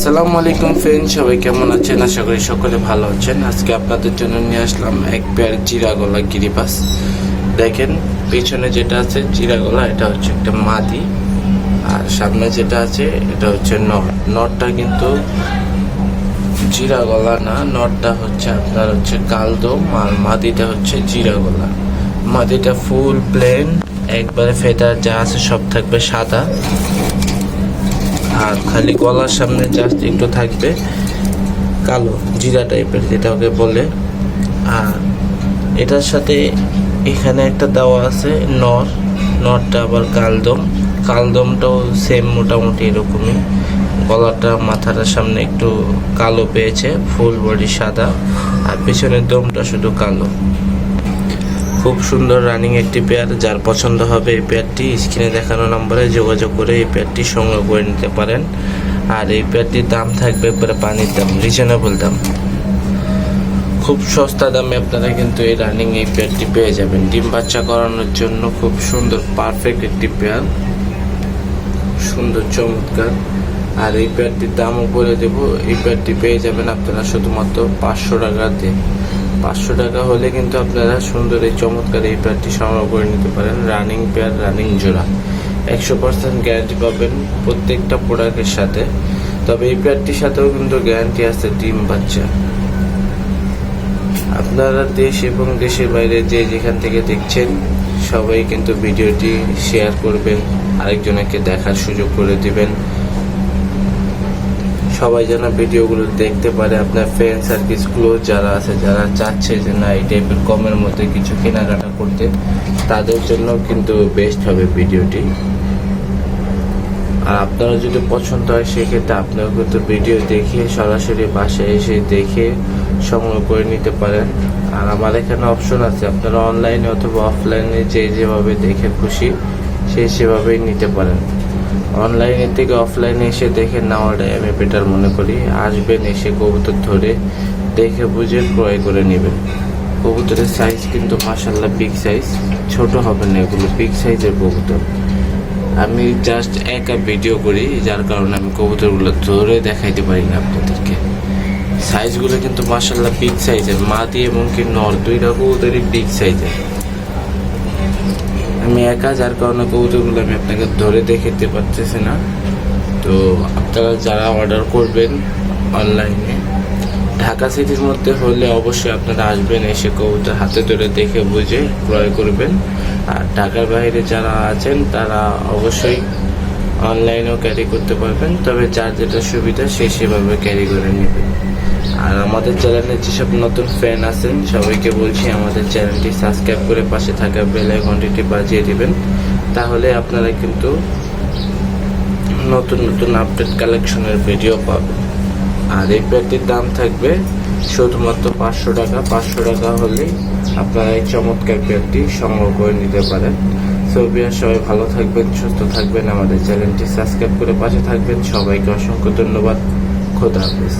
আসসালামু আলাইকুম ফ্রেন্ড, সবাই কেমন আছেন? আশা করি সকলে ভালো আছেন। আজকে আপনাদের জন্য নিয়ে আসলাম এক পেয়ার জিরা গলা গিরিবাস। দেখেন পিছনে যেটা আছে জিরা গলা, এটা হচ্ছে একটা মাদি, আর সামনে যেটা আছে এটা হচ্ছে নর। নরটা কিন্তু জিরা গলা না, নরটা হচ্ছে আপনার হচ্ছে কালদম, আর মাদিটা হচ্ছে জিরা গলা। মাদিটা ফুল প্লেন, একবারে ফেদার যা আছে সব থাকবে সাদা, আর খালি গলার সামনে জাস্ট একটু থাকবে কালো জিরা টাইপের, যেটাকে বলে। আর এটার সাথে এখানে একটা দেওয়া আছে নরটা আবার কালদমটাও সেম মোটামুটি এরকমই। গলাটা মাথাটার সামনে একটু কালো পেয়েছে, ফুল বডি সাদা, আর পিছনের দমটা শুধু কালো। খুব সুন্দর রানিং একটি পেয়ার। যার পছন্দ হবে এই পেয়ারটি স্ক্রিনে দেখানো নম্বরে যোগাযোগ করে এই পেয়ারটি সংগ্রহ করে নিতে পারেন। আর এই পেয়ারটির দাম থাকবে একবারে পানির দাম, রিজনেবল দাম। খুব সস্তা দামে আপনারা কিন্তু এই রানিং এই পেয়ারটি পেয়ে যাবেন। ডিম বাচ্চা করানোর জন্য খুব সুন্দর পারফেক্ট একটি পেয়ার, সুন্দর চমৎকার। আর এই পেয়ারটির দামও বলে দেবো, এই পেয়ারটি পেয়ে যাবেন আপনারা শুধুমাত্র 500 টাকা দিয়ে। 500 টাকা হলে কিন্তু আপনারা সুন্দর এই চমৎকার এই পেয়ারটি সংগ্রহ করে নিতে পারেন। রানিং পেয়ার, রানিং জোড়া, 100% গ্যারান্টি পাবেন প্রত্যেকটা প্রোডাক্টের সাথে। তবে এই পেয়ারটির সাথেও কিন্তু গ্যারান্টি আছে ডিম বাচ্চা। আপনারা দেশ এবং দেশের বাইরে যে যেখান থেকে দেখছেন সবাই কিন্তু ভিডিওটি শেয়ার করবেন, আরেকজনকে দেখার সুযোগ করে দিবেন। সবাই যেন ভিডিওগুলো দেখতে পারে। আপনার ফ্রেন্ড সার্কেলগুলো যারা আছে, যারা চাচ্ছে যে না এই টাইপের কমের মধ্যে কিছু কেনাকাটা করতে, তাদের জন্য কিন্তু বেস্ট হবে ভিডিওটি। আর আপনারা যদি পছন্দ হয় সেক্ষেত্রে আপনারা কিন্তু ভিডিও দেখে সরাসরি বাসায় এসে দেখে সংগ্রহ করে নিতে পারেন। আর আমার এখানে অপশন আছে, আপনারা অনলাইনে অথবা অফলাইনে যেভাবে দেখে খুশি সেভাবেই নিতে পারেন। অনলাইনের থেকে অফলাইনে এসে দেখে নেওয়াটাই আমি বেটার মনে করি। আসবেন, এসে কবুতর ধরে দেখে বুঝে ক্রয় করে নেবেন। কবুতরের সাইজ কিন্তু মাশাআল্লাহ বিগ সাইজ, ছোট হবে না, এগুলো বিগ সাইজের কবুতর। আমি জাস্ট একা ভিডিও করি, যার কারণে আমি কবুতরগুলো ধরে দেখাইতে পারি না আপনাদেরকে। সাইজগুলো কিন্তু মাশাআল্লাহ বিগ সাইজের, মাদি এবং কি নর দুইটা কবুতরই বিগ সাইজের। আমি একা, যার কারণে কবুতরগুলো আমি আপনাকে ধরে দেখাতে পারতেছি না। তো আপনারা যারা অর্ডার করবেন অনলাইনে, ঢাকা সিটির মধ্যে হলে অবশ্যই আপনারা আসবেন, এসে কবুতর হাতে ধরে দেখে বুঝে ক্রয় করবেন। আর ঢাকার বাইরে যারা আছেন তারা অবশ্যই অনলাইনেও ক্যারি করতে পারবেন, তবে যার যেটা সুবিধা সেভাবে ক্যারি করে নেবেন। আর আমাদের চ্যানেলে যেসব নতুন ফ্যান আছেন সবাইকে বলছি আমাদের চ্যানেলটি সাবস্ক্রাইব করে পাশে থাকা বেল আইকনটি বাজিয়ে দিবেন, তাহলে আপনারা কিন্তু নতুন নতুন আপডেট কালেকশনের ভিডিও পাবেন। আর এই পেয়ারটির দাম থাকবে শুধুমাত্র 500 টাকা। 500 টাকা হলেই আপনারা এই চমৎকার পেয়ারটি সংগ্রহ করে নিতে পারেন। সবাই ভালো থাকবেন, সুস্থ থাকবেন, আমাদের চ্যানেলটি সাবস্ক্রাইব করে পাশে থাকবেন। সবাইকে অসংখ্য ধন্যবাদ। খোদা হাফেজ।